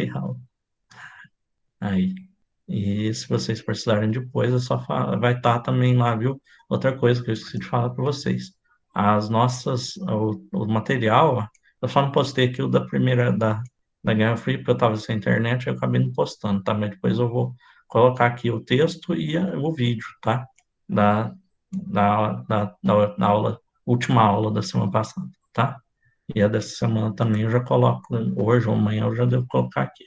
real. Aí. E se vocês precisarem depois, é só vai estar também lá, viu? Outra coisa que eu esqueci de falar para vocês. O material, eu só não postei aqui o da primeira, da Guerra Fria, porque eu estava sem internet, eu acabei não postando, tá? Mas depois eu vou colocar aqui o texto e o vídeo, tá? Da, da aula, última aula da semana passada, tá? E a dessa semana também eu já coloco, hoje ou amanhã eu já devo colocar aqui.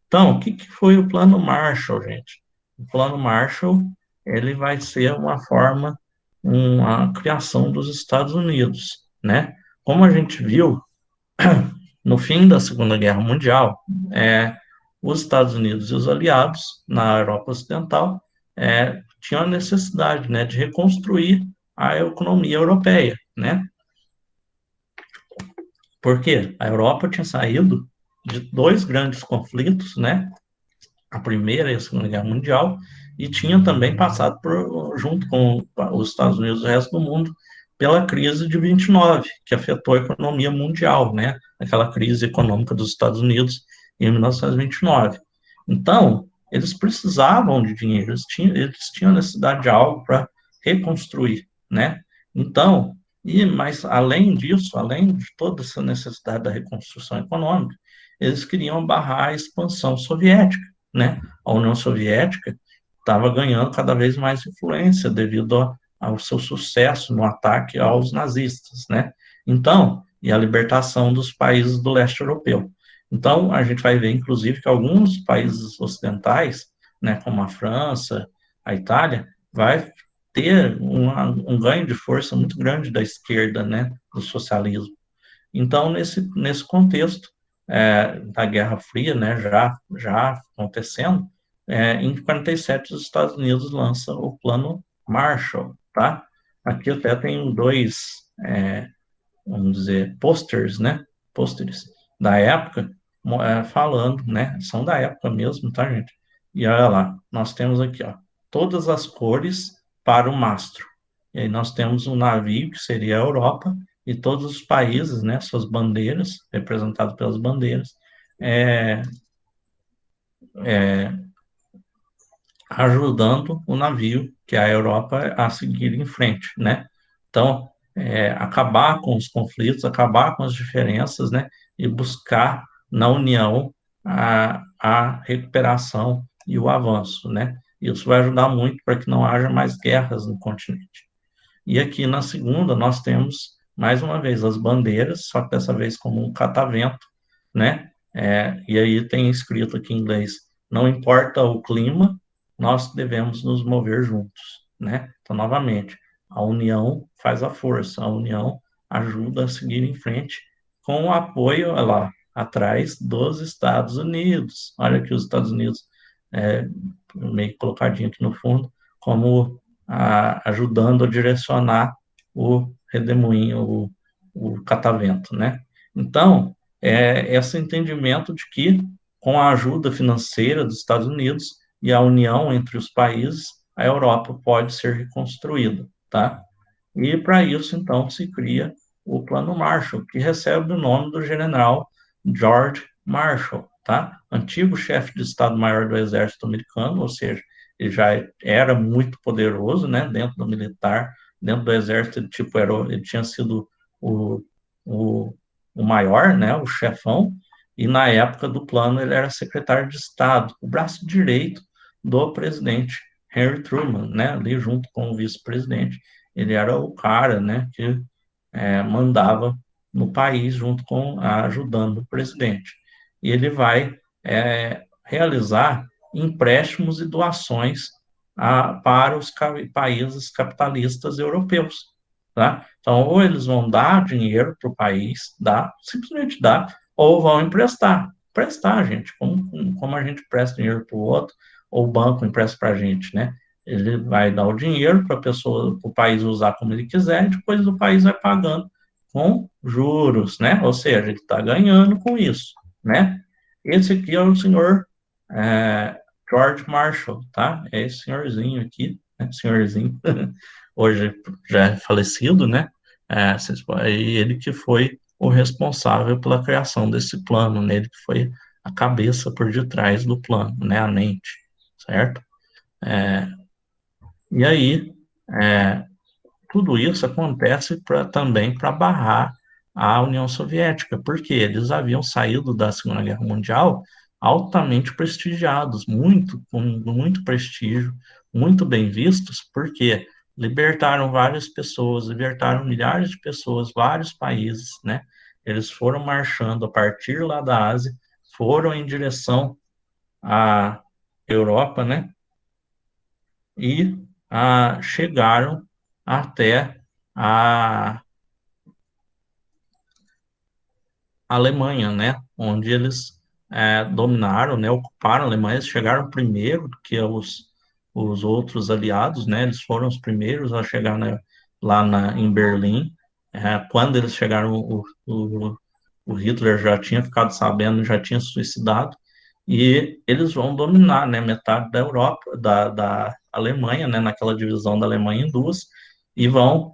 Então, o que que foi o Plano Marshall, gente? O Plano Marshall, ele vai ser uma forma, uma criação dos Estados Unidos, né? Como a gente viu, no fim da Segunda Guerra Mundial, os Estados Unidos e os aliados na Europa Ocidental tinham a necessidade, né, de reconstruir a economia europeia, né? Porque a Europa tinha saído de dois grandes conflitos, né? A Primeira e a Segunda Guerra Mundial, e tinha também passado junto com os Estados Unidos e o resto do mundo, pela crise de 29, que afetou a economia mundial, né? Aquela crise econômica dos Estados Unidos em 1929. Então, eles precisavam de dinheiro, eles tinham necessidade de algo para reconstruir, né? Então, mas além disso, além de toda essa necessidade da reconstrução econômica, eles queriam barrar a expansão soviética, né? A União Soviética estava ganhando cada vez mais influência devido ao seu sucesso no ataque aos nazistas, né? Então, e a libertação dos países do leste europeu. Então, a gente vai ver, inclusive, que alguns países ocidentais, né, como a França, a Itália, vai ter um ganho de força muito grande da esquerda, né, do socialismo. Então, nesse contexto da Guerra Fria, né, já acontecendo, em 47 os Estados Unidos lançam o Plano Marshall, tá? Aqui até tem dois, vamos dizer, posters, né, pôsteres da época, falando, né, são da época mesmo, tá, gente? E olha lá, nós temos aqui, ó, todas as cores para o mastro. E aí nós temos um navio, que seria a Europa, e todos os países, né, suas bandeiras, representados pelas bandeiras, é, é, ajudando o navio, que é a Europa, a seguir em frente, né? Então, acabar com os conflitos, acabar com as diferenças, né? E buscar na união a recuperação e o avanço, né? Isso vai ajudar muito para que não haja mais guerras no continente. E aqui na segunda nós temos mais uma vez as bandeiras, só que dessa vez como um catavento, né? E aí tem escrito aqui em inglês: não importa o clima, nós devemos nos mover juntos, né? Então, novamente, a união faz a força, a união ajuda a seguir em frente com o apoio, olha lá, atrás dos Estados Unidos. Olha aqui os Estados Unidos, meio colocadinho aqui no fundo, como ajudando a direcionar o redemoinho, o catavento, né? Então, esse entendimento de que, com a ajuda financeira dos Estados Unidos e a união entre os países, a Europa pode ser reconstruída, tá? E para isso, então, se cria o Plano Marshall, que recebe o nome do general George Marshall, tá? Antigo chefe de Estado-Maior do Exército Americano, ou seja, ele já era muito poderoso, né, dentro do militar, dentro do exército, ele tinha sido o, o, o maior, né, o chefão, e na época do plano ele era secretário de Estado, o braço direito do presidente Harry Truman, né, ali junto com o vice-presidente, ele era o cara, né, que mandava no país junto com ajudando o presidente. E ele vai realizar empréstimos e doações para os países capitalistas europeus, tá? Então, ou eles vão dar dinheiro para o país, simplesmente dar, ou vão emprestar. Prestar, gente, como a gente presta dinheiro para o outro, ou o banco empresta para a gente, né? Ele vai dar o dinheiro para a pessoa, para o país usar como ele quiser, e depois o país vai pagando com juros, né? Ou seja, ele está ganhando com isso, né? Esse aqui é o senhor George Marshall, tá? É esse senhorzinho aqui, né? Senhorzinho, hoje já é falecido, né? E ele que foi o responsável pela criação desse plano, né? Ele que foi a cabeça por detrás do plano, né, a mente, certo? E aí, é, tudo isso acontece também para barrar a União Soviética, porque eles haviam saído da Segunda Guerra Mundial altamente prestigiados, com muito prestígio, muito bem vistos, porque libertaram várias pessoas, libertaram milhares de pessoas, vários países, né? Eles foram marchando a partir lá da Ásia, foram em direção à Europa, né? E chegaram até a Alemanha, né, onde eles dominaram, né, ocuparam a Alemanha, eles chegaram primeiro do que os outros aliados, né, eles foram os primeiros a chegar em Berlim. Quando eles chegaram, o Hitler já tinha ficado sabendo, já tinha suicidado, e eles vão dominar, né, metade da Europa, da Alemanha, né, naquela divisão da Alemanha em duas, e vão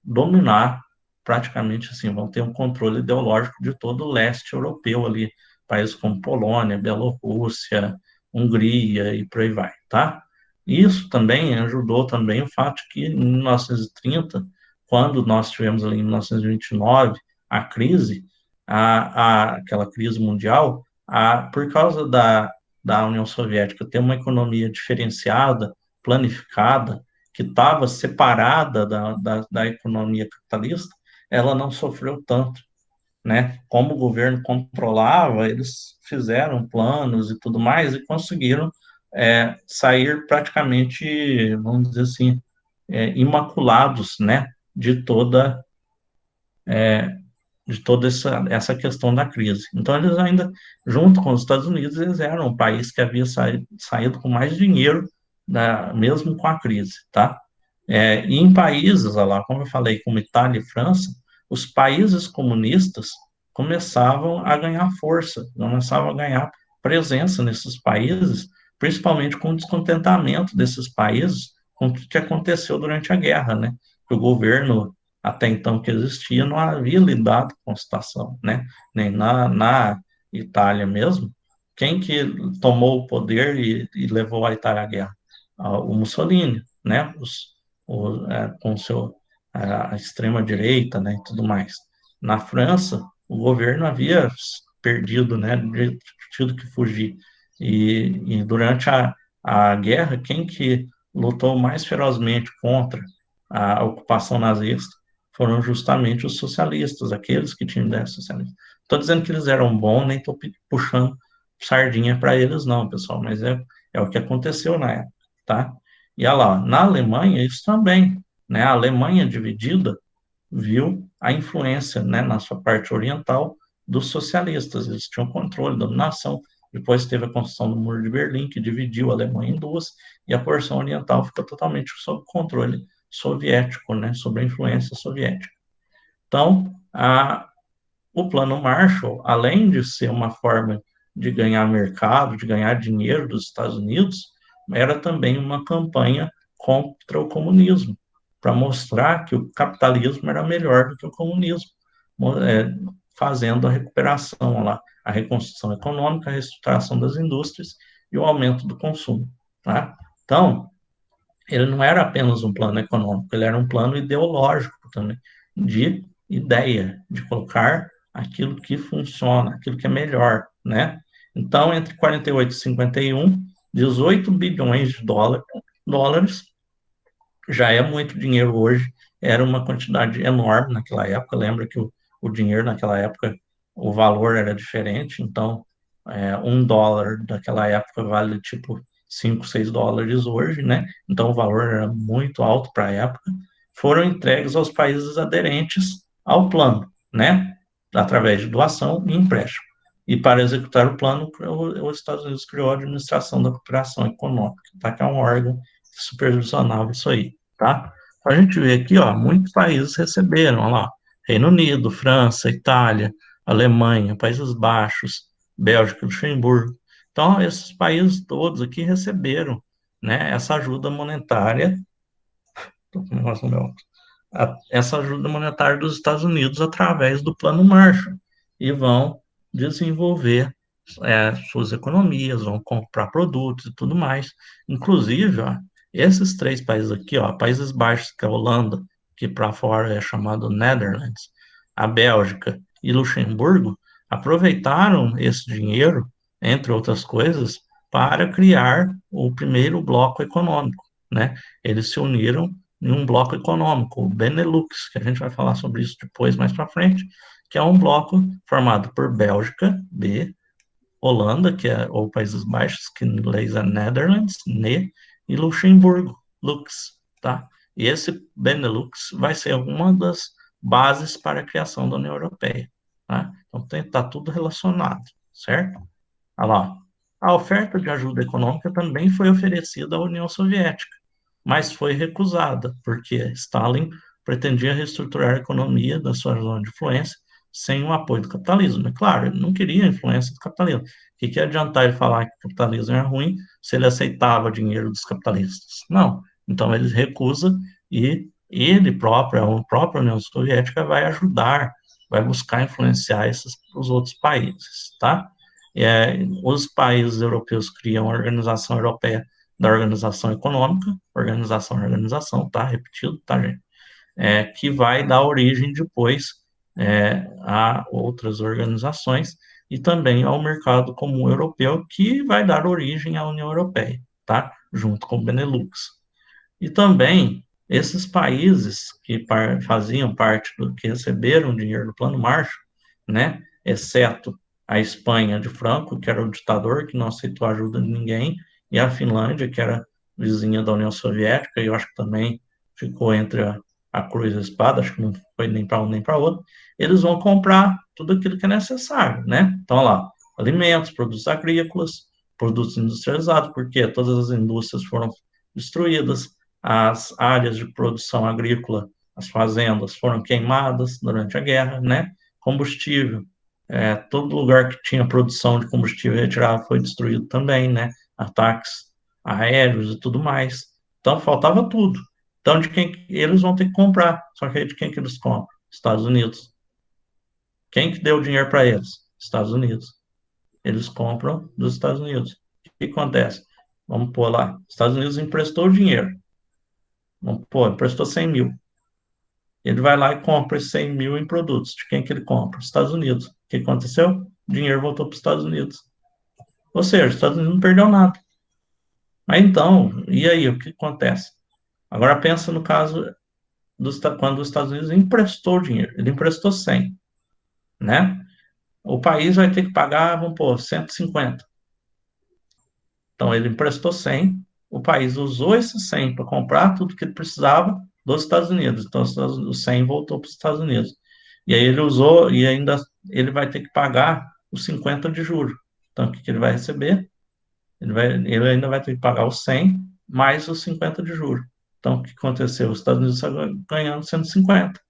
dominar praticamente assim, vão ter um controle ideológico de todo o leste europeu ali, países como Polônia, Bielorrússia, Hungria e por aí vai, tá? Isso também ajudou também o fato que em 1930, quando nós tivemos ali em 1929 a crise, aquela crise mundial, por causa da União Soviética ter uma economia diferenciada, planificada, que estava separada da economia capitalista, ela não sofreu tanto, né? Como o governo controlava, eles fizeram planos e tudo mais e conseguiram sair praticamente, vamos dizer assim, imaculados, né? De toda essa questão da crise. Então, eles ainda, junto com os Estados Unidos, eles eram um país que havia saído com mais dinheiro, mesmo com a crise, tá? E em países, olha lá, como eu falei, como Itália e França, os países comunistas começavam a ganhar força, começavam a ganhar presença nesses países, principalmente com o descontentamento desses países com o que aconteceu durante a guerra, né? Que o governo até então que existia, não havia lidado com a situação, né? Nem na Itália mesmo. Quem que tomou o poder e levou a Itália à guerra? O Mussolini, né? Com a extrema-direita, né? E tudo mais. Na França, o governo havia perdido, né? Tido que fugir. E durante a guerra, quem que lutou mais ferozmente contra a ocupação nazista foram justamente os socialistas, aqueles que tinham ideia socialista. Estou dizendo que eles eram bons, nem estou puxando sardinha para eles, não, pessoal, mas é o que aconteceu na época, tá? E olha lá, na Alemanha, isso também, né? A Alemanha dividida viu a influência, né, na sua parte oriental dos socialistas, eles tinham controle, dominação. Depois teve a construção do Muro de Berlim, que dividiu a Alemanha em duas, e a porção oriental ficou totalmente sob controle soviético, né, sob a influência soviética. Então, o Plano Marshall, além de ser uma forma de ganhar mercado, de ganhar dinheiro dos Estados Unidos, era também uma campanha contra o comunismo, para mostrar que o capitalismo era melhor do que o comunismo, fazendo a recuperação lá, a reconstrução econômica, a reestruturação das indústrias e o aumento do consumo. Tá? Então, ele não era apenas um plano econômico, ele era um plano ideológico também, de ideia, de colocar aquilo que funciona, aquilo que é melhor, né? Então, entre 48 e 51, 18 bilhões de dólares já é muito dinheiro hoje, era uma quantidade enorme naquela época, lembra que o dinheiro naquela época, o valor era diferente, então, $1 daquela época vale tipo 5, 6 dólares hoje, né? Então o valor era muito alto para a época. Foram entregues aos países aderentes ao plano, né? Através de doação e empréstimo. E para executar o plano, os Estados Unidos criou a Administração da Cooperação Econômica, tá? Que é um órgão que supervisionava isso aí, tá? A gente vê aqui, ó, muitos países receberam, ó lá, Reino Unido, França, Itália, Alemanha, Países Baixos, Bélgica, Luxemburgo. Então, esses países todos aqui receberam, né, essa ajuda monetária, essa ajuda monetária dos Estados Unidos através do Plano Marshall e vão desenvolver suas economias, vão comprar produtos e tudo mais. Inclusive, ó, esses três países aqui, ó, Países Baixos, que é a Holanda, que para fora é chamado Netherlands, a Bélgica e Luxemburgo, aproveitaram esse dinheiro, entre outras coisas, para criar o primeiro bloco econômico, né? Eles se uniram em um bloco econômico, o Benelux, que a gente vai falar sobre isso depois, mais para frente, que é um bloco formado por Bélgica, B, Holanda, que é, ou Países Baixos, que em inglês é Netherlands, NE, e Luxemburgo, Lux, tá? E esse Benelux vai ser uma das bases para a criação da União Europeia, tá? Então está tudo relacionado, certo? Olha lá. A oferta de ajuda econômica também foi oferecida à União Soviética, mas foi recusada, porque Stalin pretendia reestruturar a economia da sua zona de influência sem o apoio do capitalismo. É claro, ele não queria a influência do capitalismo. O que adiantar ele falar que o capitalismo é ruim se ele aceitava dinheiro dos capitalistas? Não. Então ele recusa e ele próprio, a própria União Soviética, vai ajudar, vai buscar influenciar os outros países, tá? Os países europeus criam a Organização Europeia da Organização Econômica, organização, tá? Repetido, tá, gente? Que vai dar origem depois a outras organizações e também ao mercado comum europeu, que vai dar origem à União Europeia, tá? Junto com o Benelux. E também esses países que faziam parte do que receberam dinheiro do Plano Marshall, né? Exceto a Espanha de Franco, que era o ditador, que não aceitou ajuda de ninguém, e a Finlândia, que era vizinha da União Soviética, e eu acho que também ficou entre a cruz e a espada, acho que não foi nem para um nem para outro, eles vão comprar tudo aquilo que é necessário, né? Então, lá, alimentos, produtos agrícolas, produtos industrializados, porque todas as indústrias foram destruídas, as áreas de produção agrícola, as fazendas foram queimadas durante a guerra, né? Combustível, todo lugar que tinha produção de combustível retirado foi destruído também, né? Ataques aéreos e tudo mais. Então faltava tudo. Então de quem eles vão ter que comprar? Só que de quem que eles compram? Estados Unidos. Quem que deu o dinheiro para eles? Estados Unidos. Eles compram dos Estados Unidos. O que acontece? Vamos pôr lá. Estados Unidos emprestou o dinheiro. Vamos pôr, emprestou 100 mil. Ele vai lá e compra esses 100 mil em produtos. De quem que ele compra? Estados Unidos. O que aconteceu? O dinheiro voltou para os Estados Unidos. Ou seja, os Estados Unidos não perdeu nada. Mas então, e aí, o que acontece? Agora pensa no caso quando os Estados Unidos emprestou o dinheiro. Ele emprestou 100, né? O país vai ter que pagar, vamos pôr, 150. Então, ele emprestou 100, o país usou esses 100 para comprar tudo que ele precisava dos Estados Unidos. Então, os 100 voltou para os Estados Unidos. E aí ele usou, e ainda ele vai ter que pagar os 50 de juros. Então, o que ele vai receber? Ele ainda vai ter que pagar os 100 mais os 50 de juros. Então, o que aconteceu? Os Estados Unidos estão ganhando 150.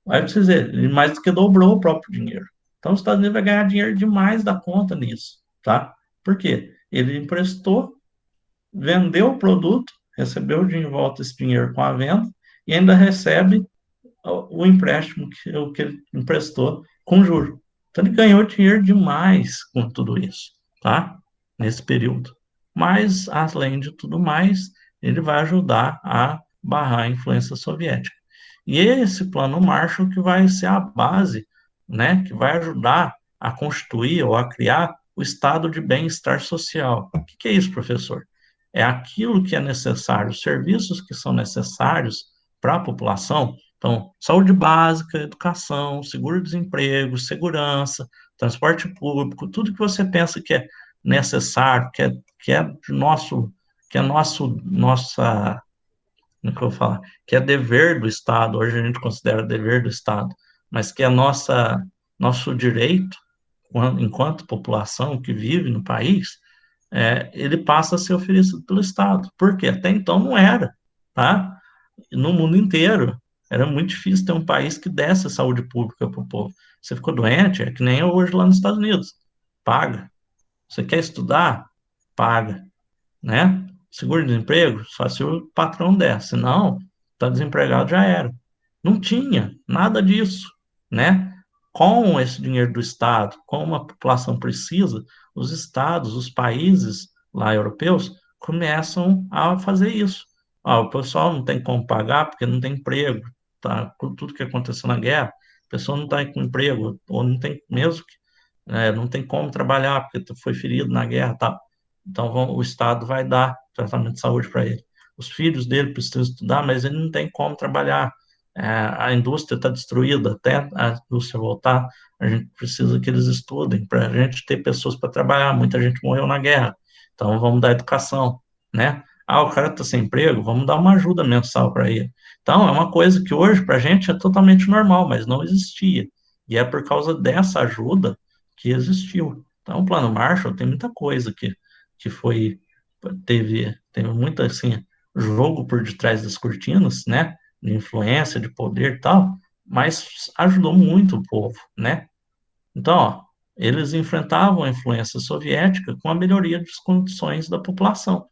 Aí, para você ver, ele mais do que dobrou o próprio dinheiro. Então, os Estados Unidos vai ganhar dinheiro demais da conta nisso, tá? Por quê? Ele emprestou, vendeu o produto, recebeu de volta esse dinheiro com a venda e ainda recebe o empréstimo que ele emprestou com juros. Então, ele ganhou dinheiro demais com tudo isso, tá? Nesse período. Mas, além de tudo mais, ele vai ajudar a barrar a influência soviética. E esse plano Marshall que vai ser a base, né, que vai ajudar a constituir ou a criar o estado de bem-estar social. O que é isso, professor? É aquilo que é necessário, os serviços que são necessários para a população. Então, saúde básica, educação, seguro-desemprego, segurança, transporte público, tudo que você pensa que é necessário, que é nosso, nossa, como que eu vou falar, que é dever do Estado, hoje a gente considera dever do Estado, mas que é nosso direito, enquanto população que vive no país, ele passa a ser oferecido pelo Estado. Porque até então não era, tá? No mundo inteiro. Era muito difícil ter um país que desse a saúde pública para o povo. Você ficou doente, é que nem eu hoje lá nos Estados Unidos. Paga. Você quer estudar? Paga. Né? Seguro-desemprego? Só se o patrão der. Se não, está desempregado, já era. Não tinha nada disso, né? com esse dinheiro do Estado, como a população precisa, os estados, os países lá europeus começam a fazer isso. Ah, o pessoal não tem como pagar porque não tem emprego, tá? Com tudo que aconteceu na guerra, a pessoa não está com emprego, ou não tem mesmo, não tem como trabalhar porque foi ferido na guerra, tá? Então o Estado vai dar tratamento de saúde para ele. Os filhos dele precisam estudar, mas ele não tem como trabalhar. A indústria está destruída, até a indústria voltar, a gente precisa que eles estudem, para a gente ter pessoas para trabalhar. Muita gente morreu na guerra, então vamos dar educação, né? Ah, o cara está sem emprego, vamos dar uma ajuda mensal para ele. Então, é uma coisa que hoje para a gente é totalmente normal, mas não existia. E é por causa dessa ajuda que existiu. Então, o Plano Marshall tem muita coisa que foi, teve muito, assim, jogo por detrás das cortinas, né? De influência, de poder e tal, mas ajudou muito o povo, né? Então, ó, eles enfrentavam a influência soviética com a melhoria das condições da população,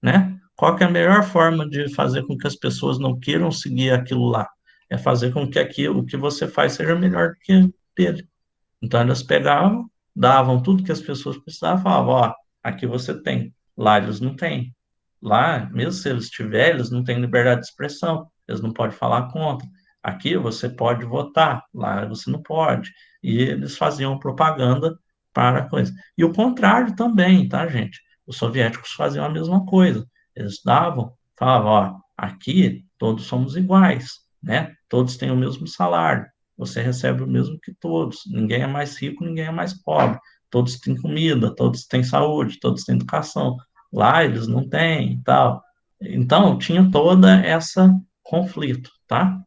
né? Qual que é a melhor forma de fazer com que as pessoas não queiram seguir aquilo lá? É fazer com que aquilo o que você faz seja melhor do que dele. Então, eles pegavam, davam tudo que as pessoas precisavam, falavam, ó, aqui você tem, lá eles não têm. Lá, mesmo se eles tiverem, eles não têm liberdade de expressão, eles não podem falar contra. Aqui você pode votar, lá você não pode. E eles faziam propaganda para a coisa. E o contrário também, tá, gente? Os soviéticos faziam a mesma coisa. Eles davam, falavam, ó, aqui todos somos iguais, né? Todos têm o mesmo salário, você recebe o mesmo que todos. Ninguém é mais rico, ninguém é mais pobre. Todos têm comida, todos têm saúde, todos têm educação. Lá eles não têm e tal. Então, tinha toda essa conflito, tá?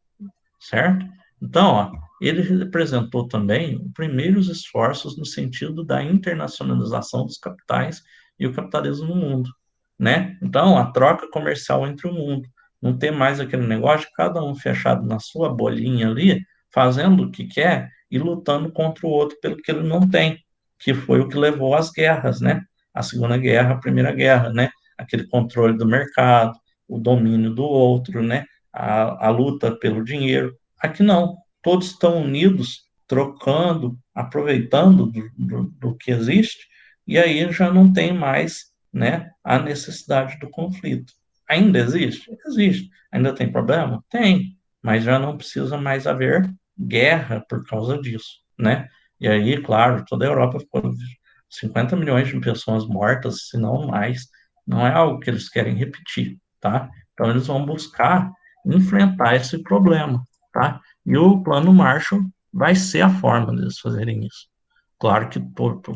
Certo? Então, ó, ele representou também os primeiros esforços no sentido da internacionalização dos capitais e o capitalismo no mundo, né? Então, a troca comercial entre o mundo, não ter mais aquele negócio de cada um fechado na sua bolinha ali, fazendo o que quer e lutando contra o outro pelo que ele não tem, que foi o que levou às guerras, né? A Segunda Guerra, a Primeira Guerra, né? Aquele controle do mercado, o domínio do outro, né? A luta pelo dinheiro. Aqui não, todos estão unidos, trocando, aproveitando do que existe, e aí já não tem mais, né, a necessidade do conflito. Ainda existe? Existe. Ainda tem problema? Tem, mas já não precisa mais haver guerra por causa disso, né? E aí, claro, toda a Europa ficou 50 milhões de pessoas mortas, se não mais, não é algo que eles querem repetir, tá? Então eles vão buscar enfrentar esse problema, tá? E o plano Marshall vai ser a forma deles fazerem isso. Claro que,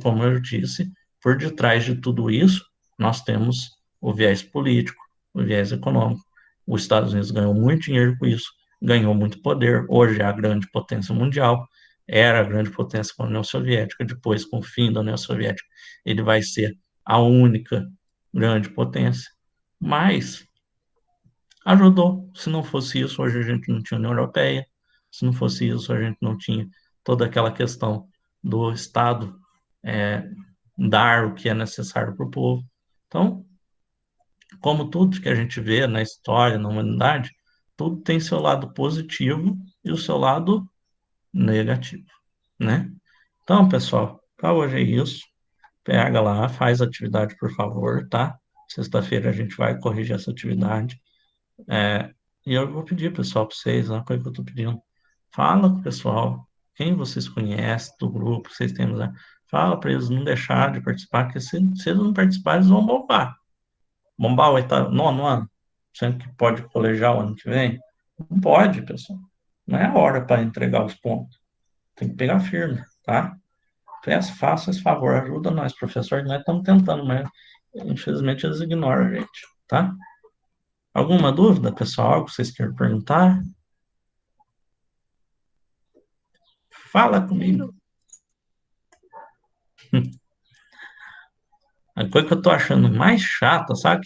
como eu disse, por detrás de tudo isso, nós temos o viés político, o viés econômico. Os Estados Unidos ganhou muito dinheiro com isso, ganhou muito poder. Hoje é a grande potência mundial, era a grande potência com a União Soviética. Depois, com o fim da União Soviética, ele vai ser a única grande potência. Mas ajudou. Se não fosse isso, hoje a gente não tinha União Europeia. Se não fosse isso, a gente não tinha toda aquela questão do Estado é, dar o que é necessário para o povo. Então, como tudo que a gente vê na história, na humanidade, tudo tem seu lado positivo e o seu lado negativo, né? Então, pessoal, para hoje é isso. Pega lá, faz a atividade, por favor, tá? Sexta-feira a gente vai corrigir essa atividade. E eu vou pedir, pessoal, para vocês, uma coisa que eu estou pedindo. Fala com o pessoal, quem vocês conhecem do grupo, vocês têm, né? Fala para eles não deixar de participar, porque se eles não participarem, eles vão bombar. Bombar o oitavo, nono ano, sendo que pode colegiar o ano que vem. Não pode, pessoal. Não é a hora para entregar os pontos. Tem que pegar firme, tá? Peço, faça esse favor, ajuda nós, professor. Nós estamos tentando, mas infelizmente eles ignoram a gente, tá? Alguma dúvida, pessoal? Algo que vocês querem perguntar? Fala comigo. A coisa que eu tô achando mais chata, sabe?